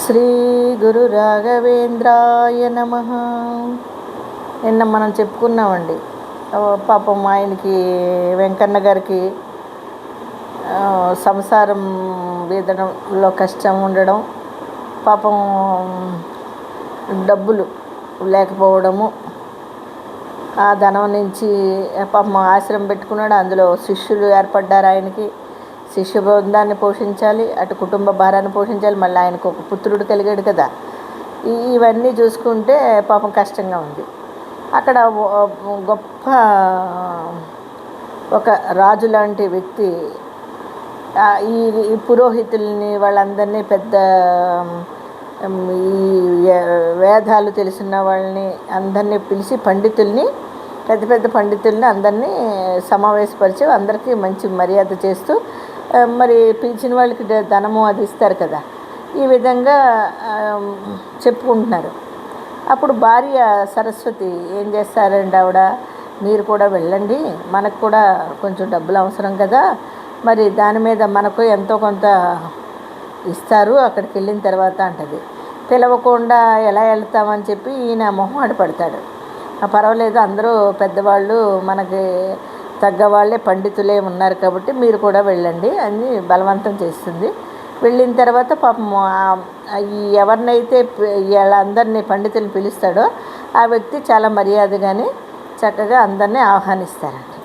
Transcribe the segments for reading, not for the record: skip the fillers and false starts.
శ్రీ గురు రాఘవేంద్రాయ నమ. నిన్న మనం చెప్పుకున్నామండి, పాపం ఆయనకి వెంకన్న గారికి సంసారం వీదడంలో కష్టం ఉండడం, పాపం డబ్బులు లేకపోవడము, ఆ ధనం నుంచి పాపం ఆశ్రమం పెట్టుకున్నాడు. అందులో శిష్యులు ఏర్పడ్డారు. ఆయనకి శిష్య బృందాన్ని పోషించాలి, అటు కుటుంబ భారాన్ని పోషించాలి, మళ్ళీ ఆయనకు ఒక పుత్రుడు కలిగాడు కదా. ఇవన్నీ చూసుకుంటే పాపం కష్టంగా ఉంది. అక్కడ గొప్ప ఒక రాజు లాంటి వ్యక్తి ఈ పురోహితుల్ని వాళ్ళందరినీ పెద్ద ఈ వేదాలు తెలిసిన వాళ్ళని అందరినీ పిలిచి పండితుల్ని, పెద్ద పెద్ద పండితుల్ని అందరినీ సమావేశపరిచి అందరికీ మంచి మర్యాద చేస్తూ, మరి పిలిచిన వాళ్ళకి ధనము అది ఇస్తారు కదా. ఈ విధంగా చెప్పుకుంటున్నారు. అప్పుడు భార్య సరస్వతి ఏం చేస్తారండి, ఆవిడ మీరు కూడా వెళ్ళండి, మనకు కూడా కొంచెం డబ్బులు అవసరం కదా, మరి దాని మీద మనకు ఎంతో కొంత ఇస్తారు అక్కడికి వెళ్ళిన తర్వాత అంటది. పిలవకుండా ఎలా వెళ్తామని చెప్పి ఈయన మొహమాట పడతాడు. పర్వాలేదు, అందరూ పెద్దవాళ్ళు, మనకి తగ్గవాళ్ళే, పండితులే ఉన్నారు కాబట్టి మీరు కూడా వెళ్ళండి అని బలవంతం చేస్తుంది. వెళ్ళిన తర్వాత పాపం ఎవరినైతే వీళ్ళందరినీ పండితులను పిలుస్తాడో ఆ వ్యక్తి చాలా మర్యాదగానే చక్కగా అందరినీ ఆహ్వానిస్తారండి.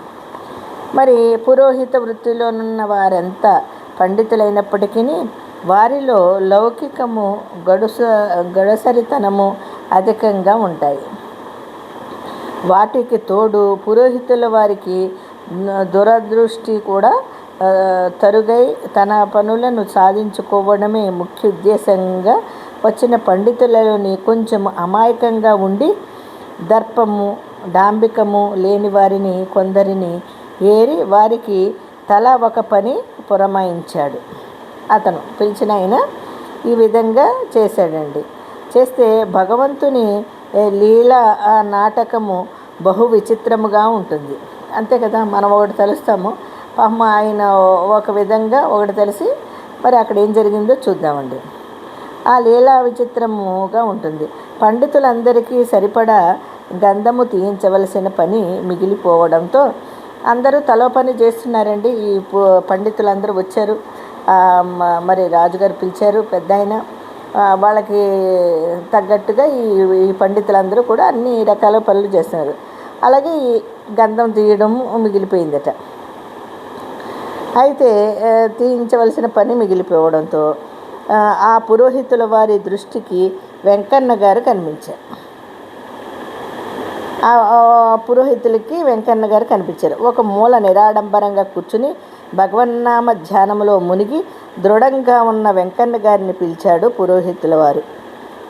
మరి పురోహిత వృత్తిలోనున్న వారెంత పండితులైనప్పటికీ వారిలో లౌకికము, గడుసరితనము అధికంగా ఉంటాయి. వాటికి తోడు పురోహితుల వారికి దురదృష్టి కూడా తరుగై తన పనులను సాధించుకోవడమే ముఖ్య ఉద్దేశంగా వచ్చిన పండితులలోని కొంచెం అమాయకంగా ఉండి దర్పము, డాంబికము లేని వారిని కొందరిని ఏరి వారికి తల ఒక పని పురమాయించాడు. అతను పిలిచిన ఆయన ఈ విధంగా చేశాడండి. చేస్తే భగవంతుని లీలా నాటకము బహు విచిత్రముగా ఉంటుంది. అంతే కదా, మనం ఒకటి తెలుస్తాము, పాపం ఆయన ఒక విధంగా ఒకటి తెలిసి మరి అక్కడ ఏం జరిగిందో చూద్దామండి. ఆ లీలా విచిత్రముగా ఉంటుంది. పండితులందరికీ సరిపడా గంధము తీయించవలసిన పని మిగిలిపోవడంతో అందరూ తలో పని చేస్తున్నారండి. ఈ పండితులందరూ వచ్చారు, మరి రాజుగారు పిలిచారు, పెద్ద ఆయన, వాళ్ళకి తగ్గట్టుగా ఈ పండితులందరూ కూడా అన్ని రకాల పనులు చేస్తున్నారు. అలాగే ఈ గంధం తీయడం మిగిలిపోయిందట. అయితే తీయించవలసిన పని మిగిలిపోవడంతో ఆ పురోహితుల వారి దృష్టికి వెంకన్న గారు కనిపించారు. ఆ పురోహితులకి వెంకన్న గారు కనిపించారు. ఒక మూల నిరాడంబరంగా కూర్చుని భగవన్నామ ధ్యానములో మునిగి దృఢంగా ఉన్న వెంకన్న గారిని పిలిచాడు పురోహితుల వారు.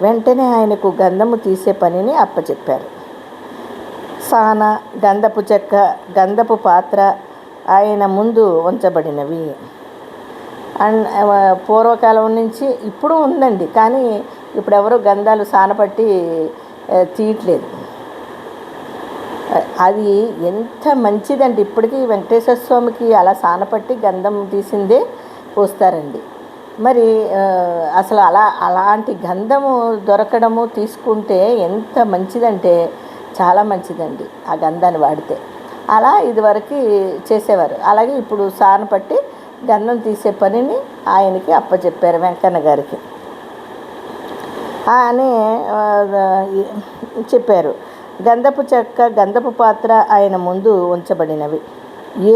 వెంటనే ఆయనకు గంధము తీసే పనిని అప్పచెప్పారు. సాన, గంధపు చెక్క, గంధపు పాత్ర ఆయన ముందు ఉంచబడినవి. పూర్వకాలం నుంచి ఇప్పుడు ఉందండి, కానీ ఇప్పుడు ఎవరు గంధాలు సానపట్టి తీయట్లేదు. అది ఎంత మంచిదండి. ఇప్పటికీ వెంకటేశ్వర స్వామికి అలా సానపట్టి గంధం తీసిందే పోస్తారండి. మరి అసలు అలాంటి గంధము దొరకడము, తీసుకుంటే ఎంత మంచిదంటే చాలా మంచిదండి ఆ గంధాన్ని వాడితే. అలా ఇదివరకు చేసేవారు. అలాగే ఇప్పుడు సానపట్టి గంధం తీసే పనిని ఆయనకి అప్పచెప్పారు, వెంకన్న గారికి అని చెప్పారు. గంధపు చెక్క, గంధపు పాత్ర ఆయన ముందు ఉంచబడినవి.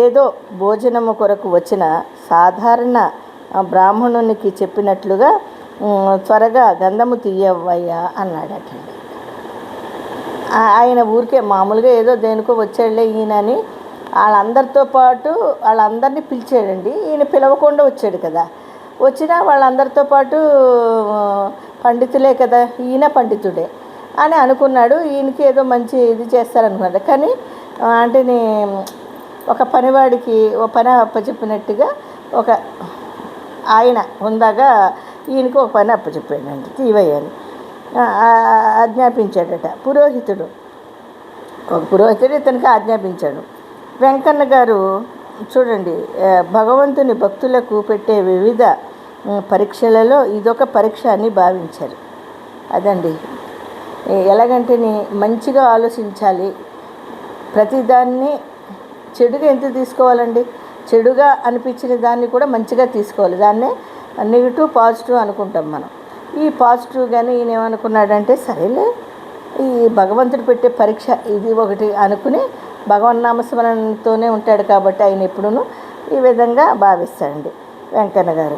ఏదో భోజనము కొరకు వచ్చిన సాధారణ బ్రాహ్మణునికి చెప్పినట్లుగా త్వరగా గంధము తీయవయ్యా అన్నాడటండి. ఆయన ఊరికే మామూలుగా ఏదో దేనికో వచ్చాడులే ఈయన అని వాళ్ళందరితో పాటు వాళ్ళందరినీ పిలిచాడండి. ఈయన పిలవకుండా వచ్చాడు కదా. వచ్చినా వాళ్ళందరితో పాటు పండితులే కదా, ఈయన పండితుడే అని అనుకున్నాడు. ఈయనకి ఏదో మంచి ఇది చేస్తారనుకున్నాడు. కానీ అంటే ఒక పనివాడికి ఒక పని అప్పచెప్పినట్టుగా ఒక ఆయన ఉందాగా ఈయనకి ఒక పని అప్పచెప్పాడండి, తీవయ్యని ఆజ్ఞాపించాడట పురోహితుడు. ఒక పురోహితుడు ఇతనికి ఆజ్ఞాపించాడు. వెంకన్న గారు చూడండి, భగవంతుని భక్తులకు పెట్టే వివిధ పరీక్షలలో ఇదొక పరీక్ష అని భావించారు. అదండి. ఎలాగంటే మంచిగా ఆలోచించాలి. ప్రతిదాన్ని చెడుగా ఎందుకు తీసుకోవాలండి? చెడుగా అనిపించిన దాన్ని కూడా మంచిగా తీసుకోవాలి. దాన్నే నెగిటివ్ పాజిటివ్ అనుకుంటాం మనం. ఈ పాజిటివ్ కానీ ఈయన ఏమనుకున్నాడంటే, సరేలే ఈ భగవంతుడు పెట్టే పరీక్ష ఇది ఒకటి అనుకుని భగవన్నామస్మరణతోనే ఉంటాడు కాబట్టి ఆయన ఎప్పుడూ ఈ విధంగా భావిస్తాడండి వెంకన్న గారు.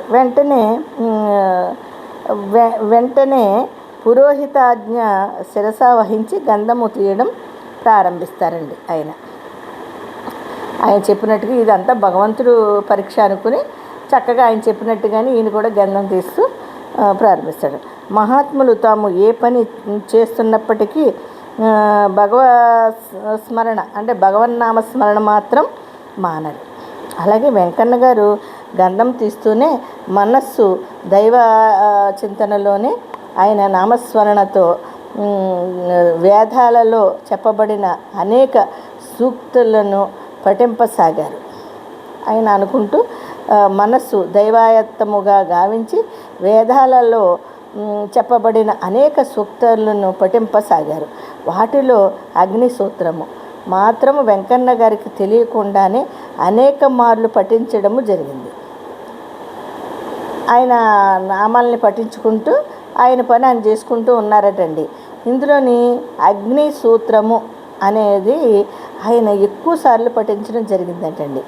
వెంటనే పురోహితాజ్ఞ శిరస వహించి గంధము తీయడం ప్రారంభిస్తారండి. ఆయన చెప్పినట్టుగా ఇదంతా భగవంతుడు పరీక్ష అనుకుని చక్కగా ఆయన చెప్పినట్టుగానే ఈయన కూడా గంధం తీస్తూ ప్రారంభిస్తాడు. మహాత్ములు తాము ఏ పని చేస్తున్నప్పటికీ స్మరణ అంటే భగవన్నామస్మరణ మాత్రం మానరు. అలాగే వెంకన్న గారు గంధం తీస్తూనే మనస్సు దైవ చింతనలోనే ఆయన నామస్మరణతో వేదాలలో చెప్పబడిన అనేక సూక్తులను పఠింపసాగారు. ఆయన అనుకుంటూ మనస్సు దైవాయత్తముగా గావించి వేదాలలో చెప్పబడిన అనేక సూక్తులను పఠింపసాగారు. వాటిలో అగ్ని సూత్రము మాత్రము వెంకన్న గారికి తెలియకుండానే అనేక మార్లు పఠించడము జరిగింది. ఆయన నామాల్ని పఠించుకుంటూ ఆయన పని ఆయన చేసుకుంటూ ఉన్నారటండి. ఇందులోని అగ్ని సూత్రము అనేది ఆయన ఎక్కువ సార్లు పఠించడం జరిగిందటండి.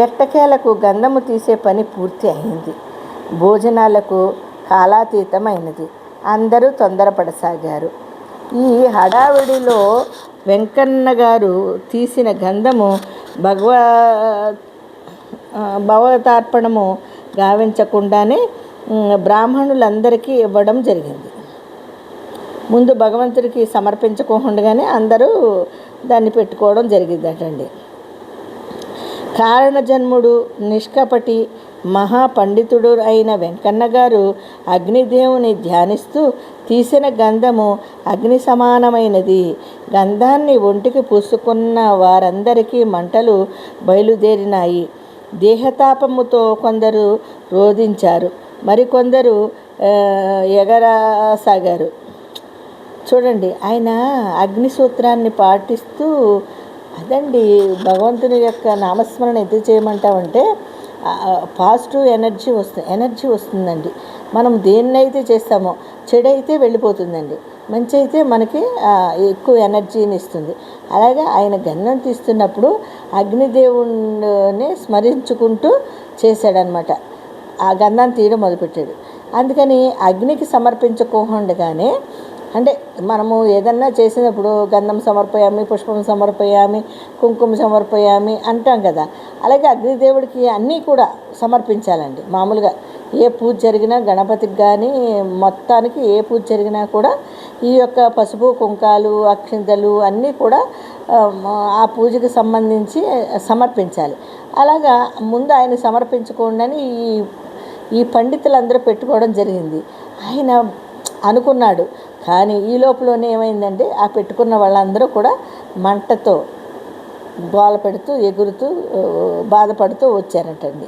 ఎట్టకేలకు గంధము తీసే పని పూర్తి అయింది. భోజనాలకు కాలాతీతమైనది. అందరూ తొందరపడసాగారు. ఈ హడావిడిలో వెంకన్న గారు తీసిన గంధము భగవతార్పణము గావించకుండానే బ్రాహ్మణులందరికీ ఇవ్వడం జరిగింది. ముందు భగవంతుడికి సమర్పించకుండానే అందరూ దాన్ని పెట్టుకోవడం జరిగిందటండి. కారణజన్ముడు, నిష్కపటి, మహాపండితుడు అయిన వెంకన్న గారు అగ్నిదేవుని ధ్యానిస్తూ తీసిన గంధము అగ్ని సమానమైనది. గంధాన్ని ఒంటికి పూసుకున్న వారందరికీ మంటలు బయలుదేరినాయి. దేహతాపముతో కొందరు రోధించారు, మరికొందరు ఎగరసాగారు. చూడండి, ఆయన అగ్ని సూత్రాన్ని పాటిస్తూ అదండి భగవంతుని యొక్క నామస్మరణ ఎందుకు చేయమంటామంటే పాజిటివ్ ఎనర్జీ వస్తుందండి. మనం దేన్నైతే చేస్తామో చెడైతే వెళ్ళిపోతుందండి, మంచి అయితే మనకి ఎక్కువ ఎనర్జీని ఇస్తుంది. అలాగే ఆయన గంధం తీస్తున్నప్పుడు అగ్నిదేవుని స్మరించుకుంటూ చేశాడనమాట. ఆ గంధాన్ని తీయడం మొదలుపెట్టాడు. అందుకని అగ్నికి సమర్పించుకోకుండానే అంటే మనము ఏదన్నా చేసినప్పుడు గంధం సమర్పయామి, పుష్పం సమర్పయామి, కుంకుమ సమర్పయామి అంటాం కదా. అలాగే అగ్నిదేవుడికి అన్నీ కూడా సమర్పించాలండి. మామూలుగా ఏ పూజ జరిగినా గణపతికి కానీ మొత్తానికి ఏ పూజ జరిగినా కూడా ఈ యొక్క పసుపు కుంకాలు అక్షింతలు అన్నీ కూడా ఆ పూజకు సంబంధించి సమర్పించాలి. అలాగా ముందు ఆయన సమర్పించుకోండి ఈ పండితులందరూ పెట్టుకోవడం జరిగింది. ఆయన అనుకున్నాడు. కానీ ఈ లోపలనే ఏమైందంటే ఆ పెట్టుకున్న వాళ్ళందరూ కూడా మంటతో గోల పెడుతూ ఎగురుతూ బాధపడుతూ వచ్చారటండి.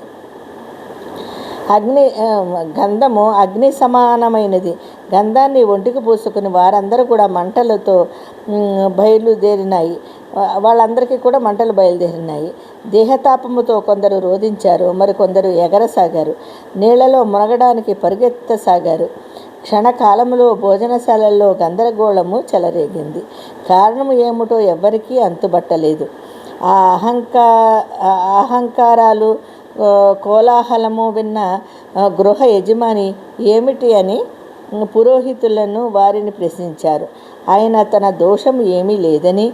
గంధము అగ్ని సమానమైనది. గంధాన్ని ఒంటికి పూసుకుని వారందరూ కూడా మంటలతో బయలుదేరినాయి. వాళ్ళందరికీ కూడా మంటలు బయలుదేరినాయి. దేహతాపముతో కొందరు రోధించారు, మరికొందరు ఎగరసాగారు. నీళ్లలో మునగడానికి పరిగెత్తసాగారు. క్షణకాలంలో భోజనశాలల్లో గందరగోళము చెలరేగింది. కారణము ఏమిటో ఎవ్వరికీ అంతుబట్టలేదు. ఆ అహంకారాలు కోలాహలము విన్న గృహ యజమాని ఏమిటి అని పురోహితులను వారిని ప్రశ్నించారు. ఆయన తన దోషం ఏమీ లేదని,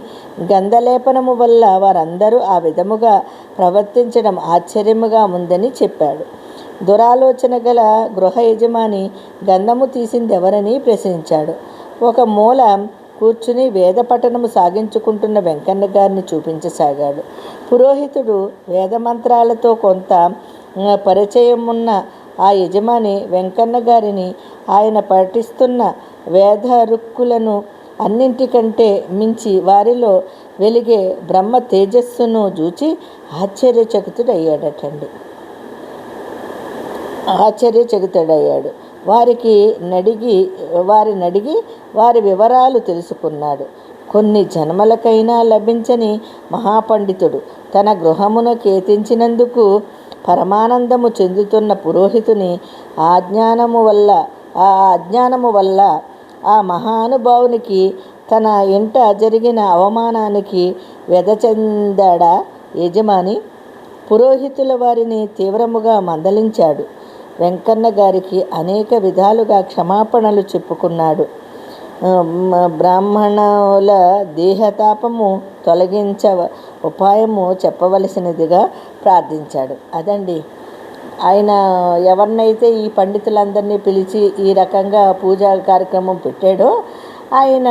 గంధలేపనము వల్ల వారందరూ ఆ విధముగా ప్రవర్తించడం ఆశ్చర్యముగా ఉందని చెప్పాడు. దురాలోచన గల గృహ యజమాని గంధము తీసిందెవరని ప్రశ్నించాడు. ఒక మూల కూర్చుని వేద పఠనము సాగించుకుంటున్న వెంకన్న గారిని చూపించసాగాడు. పురోహితుడు వేదమంత్రాలతో కొంత పరిచయం ఉన్న ఆ యజమాని వెంకన్న గారిని ఆయన పఠిస్తున్న వేద రుక్కులను అన్నింటికంటే మించి వారిలో వెలిగే బ్రహ్మ తేజస్సును చూచి ఆశ్చర్యచకితుడయ్యాడటండి. ఆశ్చర్యచకితుడయ్యాడు. వారినడిగి వారి వివరాలు తెలుసుకున్నాడు. కొన్ని జన్మలకైనా లభించని మహాపండితుడు తన గృహమును కేతించినందుకు పరమానందము చెందుతున్న పురోహితుని ఆ అజ్ఞానము వల్ల ఆ మహానుభావునికి తన ఇంట జరిగిన అవమానానికి వ్యధ చెందాడా యజమాని. పురోహితుల వారిని తీవ్రముగా మందలించాడు. వెంకన్న గారికి అనేక విధాలుగా క్షమాపణలు చెప్పుకున్నాడు. బ్రాహ్మణుల దేహతాపము తొలగించ ఉపాయము చెప్పవలసినదిగా ప్రార్థించాడు. అదండి ఆయన ఎవరినైతే ఈ పండితులందరినీ పిలిచి ఈ రకంగా పూజా కార్యక్రమం పెట్టాడో ఆయన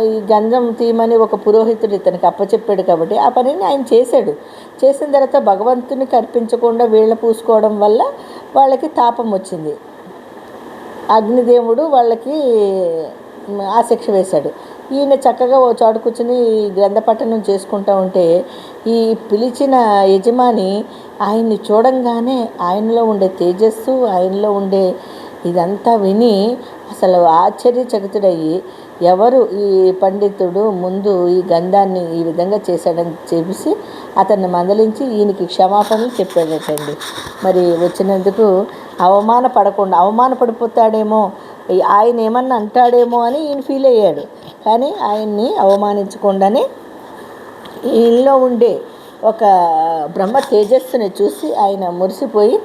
ఈ గంధం తీయమని ఒక పురోహితుడు ఇతనికి అప్పచెప్పాడు కాబట్టి ఆ పనిని ఆయన చేశాడు. చేసిన తర్వాత భగవంతునికి అర్పించకుండా వీళ్ళ పూసుకోవడం వల్ల వాళ్ళకి తాపం వచ్చింది. అగ్నిదేవుడు వాళ్ళకి ఆ శిక్ష వేశాడు. ఈయన చక్కగా ఓ చోట కూర్చుని గ్రంథపఠనం చేసుకుంటూ ఉంటే ఈ పిలిచిన యజమాని ఆయన్ని చూడంగానే ఆయనలో ఉండే తేజస్సు, ఆయనలో ఉండే ఇదంతా విని అసలు ఆశ్చర్యచకితుడయ్యి ఎవరు ఈ పండితుడు ముందు ఈ గంధాన్ని ఈ విధంగా చేశాడని చెప్పేసి అతన్ని మందలించి ఈయనకి క్షమాపణలు చెప్పాడటండి. మరి వచ్చినందుకు అవమానపడిపోతాడేమో, ఆయన ఏమన్నా అంటాడేమో అని ఈయన ఫీల్ అయ్యాడు. కానీ ఆయన్ని అవమానించకుండానే ఈయనలో ఉండే ఒక బ్రహ్మ తేజస్సుని చూసి ఆయన మురిసిపోయి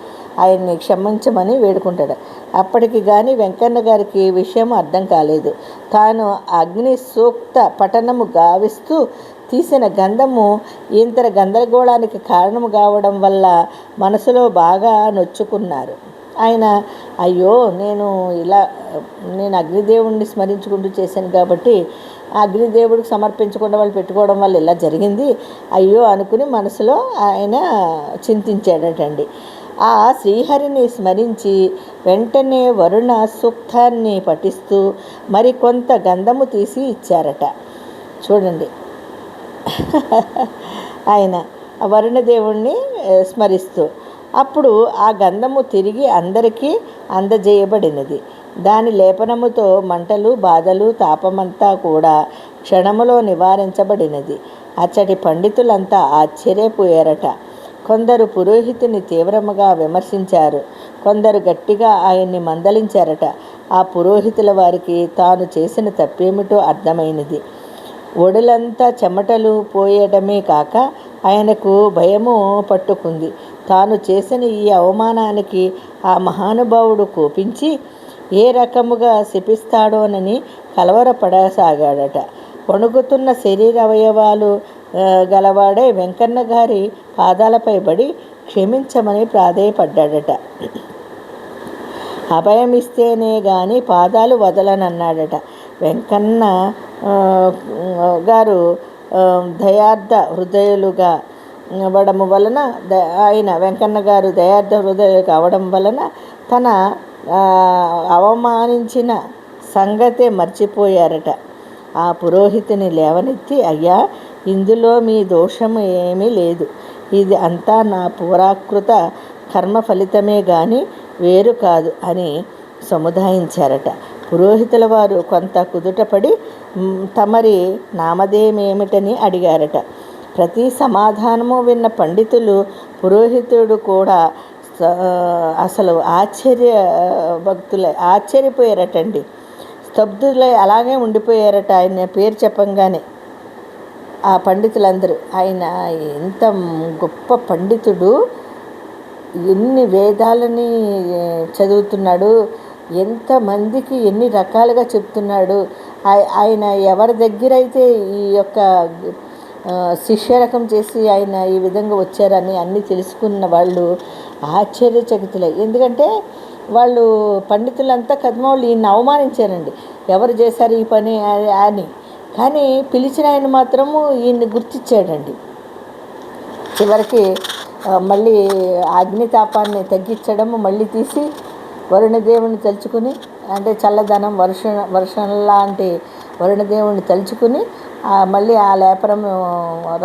ఆయన్ని క్షమించమని వేడుకుంటాడు. అప్పటికి కానీ వెంకన్న గారికి విషయం అర్థం కాలేదు. తాను అగ్ని సూక్త పఠనము గావిస్తూ తీసిన గంధము ఇంత గందరగోళానికి కారణము కావడం వల్ల మనసులో బాగా నొచ్చుకున్నారు. ఆయన అయ్యో నేను అగ్నిదేవుణ్ణి స్మరించుకుంటూ చేశాను కాబట్టి అగ్నిదేవుడికి సమర్పించకుండా వాళ్ళు పెట్టుకోవడం వల్ల ఇలా జరిగింది అయ్యో అనుకుని మనసులో ఆయన చింతించాడటండి. ఆ శ్రీహరిని స్మరించి వెంటనే వరుణ సూక్తాన్ని పఠిస్తూ మరికొంత గంధము తీసి ఇచ్చారట. చూడండి ఆయన వరుణదేవుణ్ణి స్మరిస్తూ అప్పుడు ఆ గంధము తిరిగి అందరికీ అందజేయబడినది. దాని లేపనముతో మంటలు, బాధలు, తాపమంతా కూడా క్షణములో నివారించబడినది. అచ్చటి పండితులంతా ఆశ్చర్యపోయారట. కొందరు పురోహితుని తీవ్రముగా విమర్శించారు, కొందరు గట్టిగా ఆయన్ని మందలించారట. ఆ పురోహితుల వారికి తాను చేసిన తప్పేమిటో అర్థమైనది. ఒడులంతా చెమటలు పోయడమే కాక ఆయనకు భయము పట్టుకుంది. తాను చేసిన ఈ అవమానానికి ఆ మహానుభావుడు కోపించి ఏ రకముగా శపిస్తాడోనని కలవరపడసాగాడట. వణుకుతున్న శరీర అవయవాలు గలవాడే వెంకన్న గారి పాదాలపై పడి క్షమించమని ప్రాధేయపడ్డాడట. అభయమిస్తేనే గాని పాదాలు వదలనన్నాడట. వెంకన్న గారు దయార్థ హృదయులుగా అవ్వడం వలన వెంకన్న గారు దయార్థ హృదయులు కావడం వలన తన అవమానించిన సంగతే మర్చిపోయారట. ఆ పురోహితుని లేవనెత్తి అయ్యా ఇందులో మీ దోషం ఏమీ లేదు, ఇది అంతా నా పురాకృత కర్మ ఫలితమే గాని వేరు కాదు అని సముదాయించారట. పురోహితుల వారు కొంత కుదుటపడి తమరి నామధేయమేమిటని అడిగారట. ప్రతి సమాధానము విన్న పండితులు పురోహితుడు కూడా అసలు ఆశ్చర్యపోయారటండి. స్తబ్దులై అలాగే ఉండిపోయారట. ఆయన పేరు చెప్పంగానే ఆ పండితులందరూ ఆయన ఎంత గొప్ప పండితుడు, ఎన్ని వేదాలని చదువుతున్నాడు, ఎంతమందికి ఎన్ని రకాలుగా చెప్తున్నాడు. ఆయన ఎవరి దగ్గర అయితే ఈ యొక్క శిష్యరకం చేసి ఆయన ఈ విధంగా వచ్చారని అన్నీ తెలుసుకున్న వాళ్ళు ఆశ్చర్యచకితులై. ఎందుకంటే వాళ్ళు పండితులంతా కద్మవాళ్ళు ఈయన్ని అవమానించారండి, ఎవరు చేశారు ఈ పని అని. కానీ పిలిచిన ఆయన మాత్రము ఈయన్ని గుర్తించాడండి. చివరికి మళ్ళీ అగ్నితాపాన్ని తగ్గించడము, మళ్ళీ తీసి వరుణదేవుని తలుచుకుని, అంటే చల్లదనం వర్షం లాంటి వరుణదేవుని తలుచుకుని మళ్ళీ ఆ లేపనం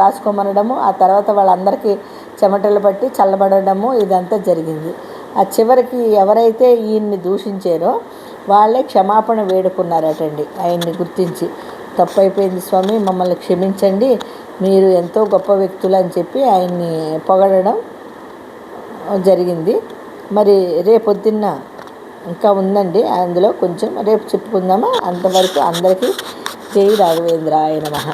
రాసుకోమనడము, ఆ తర్వాత వాళ్ళందరికీ చెమటలు పట్టి చల్లబడము ఇదంతా జరిగింది. ఆ చివరికి ఎవరైతే ఈయన్ని దూషించారో వాళ్ళే క్షమాపణ వేడుకున్నారటండి ఆయన్ని గుర్తించి. తప్పు అయిపోయింది స్వామి, మమ్మల్ని క్షమించండి, మీరు ఎంతో గొప్ప వ్యక్తులు అని చెప్పి ఆయన్ని పొగడడం జరిగింది. మరి రేపొద్దున్న ఇంకా ఉందండి అందులో కొంచెం, రేపు చెప్పుకుందామా. అంతవరకు అందరికీ జై రాఘవేంద్రాయ నమః.